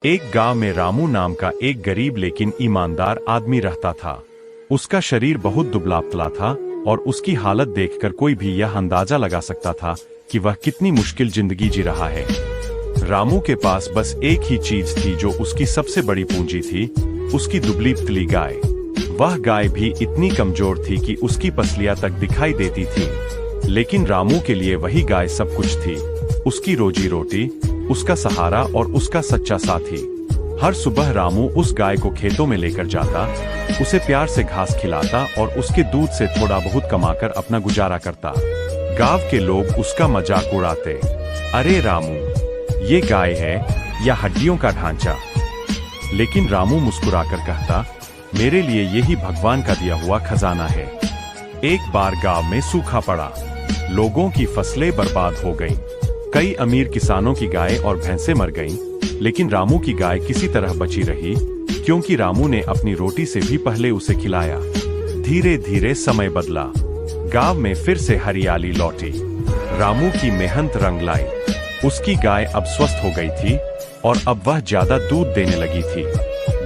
एक गांव में रामू नाम का एक गरीब लेकिन ईमानदार आदमी रहता था। उसका शरीर बहुत दुबला पतला था और उसकी हालत देखकर कोई भी यह अंदाजा लगा सकता था कि वह कितनी मुश्किल जिंदगी जी रहा है। रामू के पास बस एक ही चीज थी जो उसकी सबसे बड़ी पूंजी थी, उसकी दुबली पतली गाय। वह गाय भी इतनी कमजोर थी कि उसकी पसलियां तक दिखाई देती थी, लेकिन रामू के लिए वही गाय सब कुछ थी, उसकी रोजी रोटी, उसका सहारा और उसका सच्चा साथी। हर सुबह रामू उस गाय को खेतों में लेकर जाता, उसे प्यार से घास खिलाता और उसके दूध से थोड़ा बहुत कमाकर अपना गुजारा करता। गांव के लोग उसका मजाक उड़ाते, अरे रामू, ये गाय है या हड्डियों का ढांचा? लेकिन रामू मुस्कुराकर कहता, मेरे लिए यही भगवान का दिया हुआ खजाना है। एक बार गांव में सूखा पड़ा, लोगों की फसलें बर्बाद हो गईं। कई अमीर किसानों की गाय और भैंसें मर गईं, लेकिन रामू की गाय किसी तरह बची रही, क्योंकि रामू ने अपनी रोटी से भी पहले उसे खिलाया। धीरे धीरे समय बदला, गांव में फिर से हरियाली लौटी। रामू की मेहनत रंग लाई, उसकी गाय अब स्वस्थ हो गई थी और अब वह ज्यादा दूध देने लगी थी।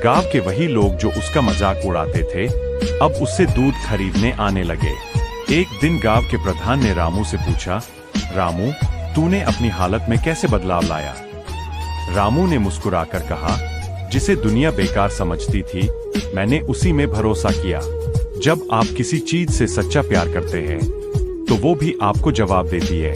गांव के वही लोग जो उसका मजाक उड़ाते थे, अब उससे दूध खरीदने आने लगे। एक दिन गांव के प्रधान ने रामू से पूछा, रामू, तूने अपनी हालत में कैसे बदलाव लाया? रामू ने मुस्कुराकर कहा, जिसे दुनिया बेकार समझती थी, मैंने उसी में भरोसा किया। जब आप किसी चीज से सच्चा प्यार करते हैं, तो वो भी आपको जवाब देती है।